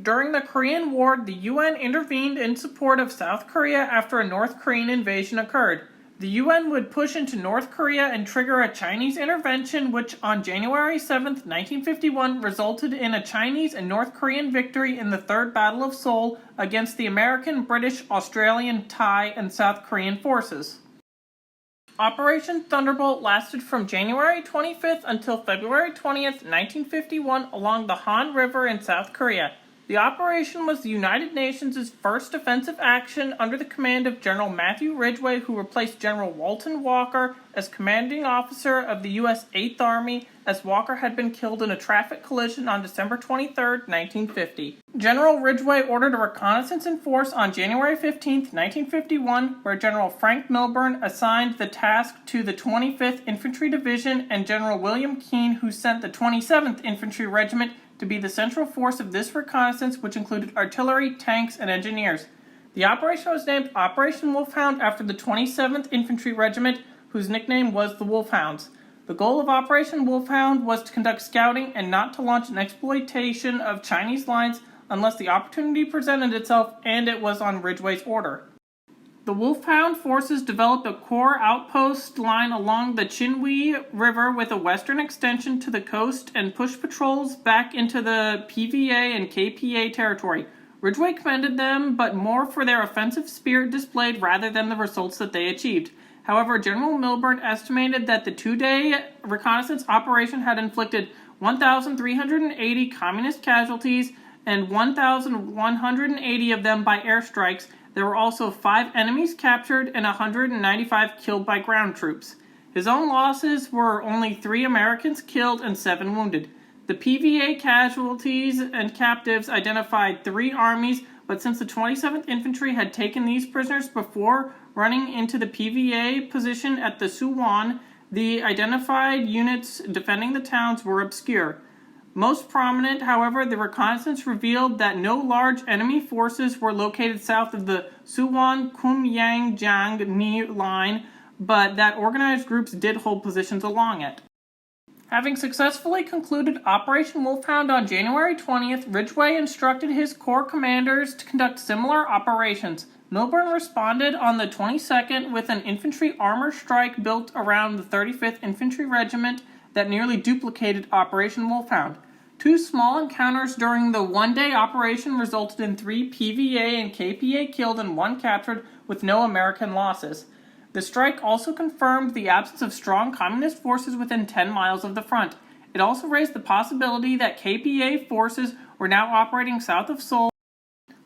During the Korean War, the UN intervened in support of South Korea after a North Korean invasion occurred. The UN would push into North Korea and trigger a Chinese intervention, which on January 7, 1951, resulted in a Chinese and North Korean victory in the Third Battle of Seoul against the American, British, Australian, Thai, and South Korean forces. Operation Thunderbolt lasted from January 25th until February 20th, 1951, along the Han River in South Korea. The operation was the United Nations' first offensive action under the command of General Matthew Ridgway, who replaced General Walton Walker as commanding officer of the U.S. 8th Army, as Walker had been killed in a traffic collision on December 23, 1950. General Ridgway ordered a reconnaissance in force on January 15, 1951, where General Frank Milburn assigned the task to the 25th Infantry Division and General William Keane, who sent the 27th Infantry Regiment to be the central force of this reconnaissance, which included artillery, tanks, and engineers. The operation was named Operation Wolfhound after the 27th Infantry Regiment, whose nickname was the Wolfhounds. The goal of Operation Wolfhound was to conduct scouting and not to launch an exploitation of Chinese lines unless the opportunity presented itself, and it was on Ridgway's order. The Wolfhound forces developed a core outpost line along the Chinwe River with a western extension to the coast and pushed patrols back into the PVA and KPA territory. Ridgway commended them, but more for their offensive spirit displayed rather than the results that they achieved. However, General Milburn estimated that the two-day reconnaissance operation had inflicted 1,380 communist casualties and 1,180 of them by airstrikes. There were also 5 enemies captured and 195 killed by ground troops. His own losses were only 3 Americans killed and 7 wounded. The PVA casualties and captives identified 3 armies, but since the 27th Infantry had taken these prisoners before running into the PVA position at the Suwon, the identified units defending the towns were obscure. Most prominent, however, the reconnaissance revealed that no large enemy forces were located south of the Suwon-Kumyang-Jiang-Ni line, but that organized groups did hold positions along it. Having successfully concluded Operation Wolfhound on January 20th, Ridgway instructed his corps commanders to conduct similar operations. Milburn responded on the 22nd with an infantry armor strike built around the 35th Infantry Regiment that nearly duplicated Operation Wolfhound. 2 small encounters during the one-day operation resulted in 3 PVA and KPA killed and 1 captured, with no American losses. The strike also confirmed the absence of strong communist forces within 10 miles of the front. It also raised the possibility that KPA forces were now operating south of Seoul.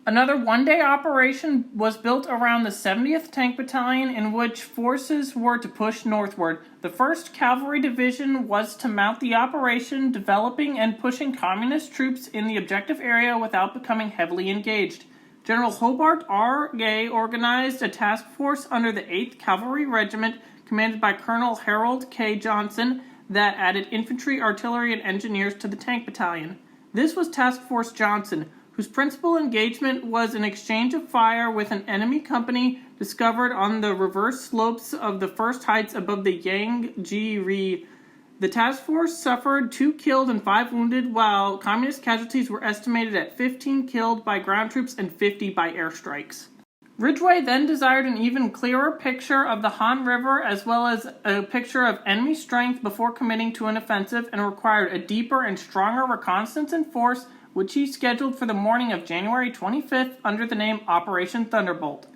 Another one-day operation was built around the 70th Tank Battalion, in which forces were to push northward. The 1st Cavalry Division was to mount the operation, developing and pushing communist troops in the objective area without becoming heavily engaged. General Hobart R. Gay organized a task force under the 8th Cavalry Regiment, commanded by Colonel Harold K. Johnson, that added infantry, artillery, and engineers to the Tank Battalion. This was Task Force Johnson, whose principal engagement was an exchange of fire with an enemy company discovered on the reverse slopes of the first heights above the Yangji-ri. The task force suffered 2 killed and 5 wounded, while communist casualties were estimated at 15 killed by ground troops and 50 by airstrikes. Ridgway then desired an even clearer picture of the Han River as well as a picture of enemy strength before committing to an offensive, and required a deeper and stronger reconnaissance in force, which he scheduled for the morning of January 25th under the name Operation Thunderbolt.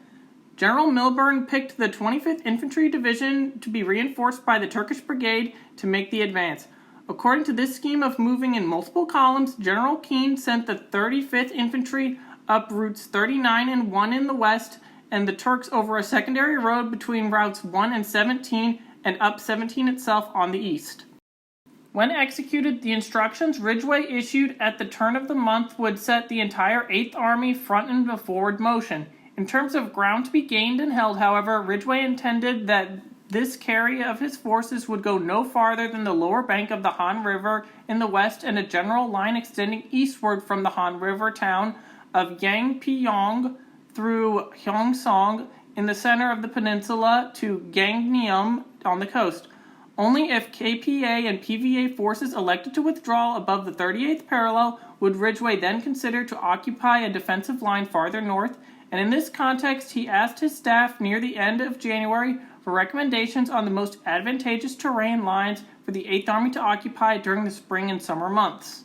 General Milburn picked the 25th Infantry Division to be reinforced by the Turkish Brigade to make the advance. According to this scheme of moving in multiple columns, General Keane sent the 35th Infantry up routes 39 and 1 in the west, and the Turks over a secondary road between routes 1 and 17, and up 17 itself on the east. When executed, the instructions Ridgway issued at the turn of the month would set the entire 8th Army front into forward motion. In terms of ground to be gained and held, however, Ridgway intended that this carry of his forces would go no farther than the lower bank of the Han River in the west and a general line extending eastward from the Han River town of Yangpyeong through Hyeongsong in the center of the peninsula to Gangneum on the coast. Only if KPA and PVA forces elected to withdraw above the 38th parallel would Ridgway then consider to occupy a defensive line farther north, and in this context he asked his staff near the end of January for recommendations on the most advantageous terrain lines for the 8th Army to occupy during the spring and summer months.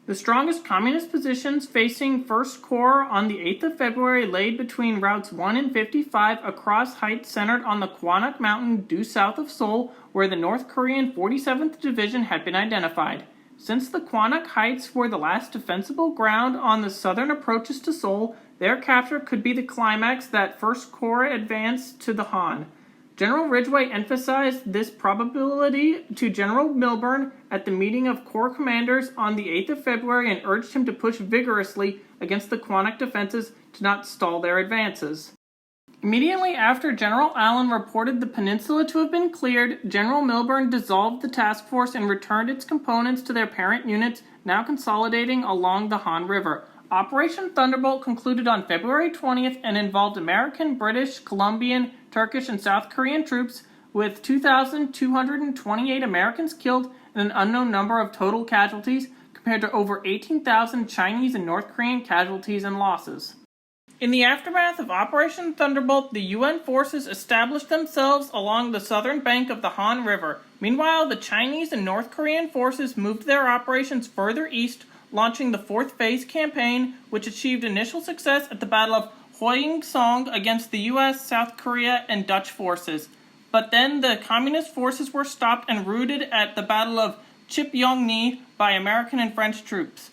The strongest communist positions facing 1st Corps on the 8th of February laid between routes 1 and 55 across heights centered on the Kwanak Mountain due south of Seoul, where the North Korean 47th Division had been identified. Since the Kwanak Heights were the last defensible ground on the southern approaches to Seoul, their capture could be the climax that 1st Corps advance to the Han. General Ridgway emphasized this probability to General Milburn at the meeting of Corps commanders on the 8th of February and urged him to push vigorously against the Kwanak defenses to not stall their advances. Immediately after General Allen reported the peninsula to have been cleared, General Milburn dissolved the task force and returned its components to their parent units, now consolidating along the Han River. Operation Thunderbolt concluded on February 20th and involved American, British, Colombian, Turkish, and South Korean troops, with 2,228 Americans killed and an unknown number of total casualties, compared to over 18,000 Chinese and North Korean casualties and losses. In the aftermath of Operation Thunderbolt, the UN forces established themselves along the southern bank of the Han River. Meanwhile, the Chinese and North Korean forces moved their operations further east, launching the 4th Phase campaign, which achieved initial success at the Battle of Hwoying-song against the US, South Korea, and Dutch forces. But then the Communist forces were stopped and routed at the Battle of Chipyeong-ni by American and French troops.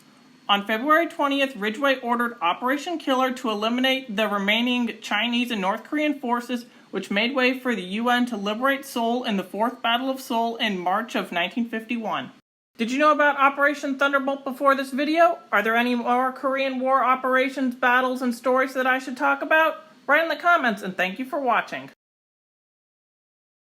On February 20th, Ridgway ordered Operation Killer to eliminate the remaining Chinese and North Korean forces, which made way for the UN to liberate Seoul in the 4th Battle of Seoul in March of 1951. Did you know about Operation Thunderbolt before this video? Are there any more Korean War operations, battles, and stories that I should talk about? Write in the comments, and thank you for watching.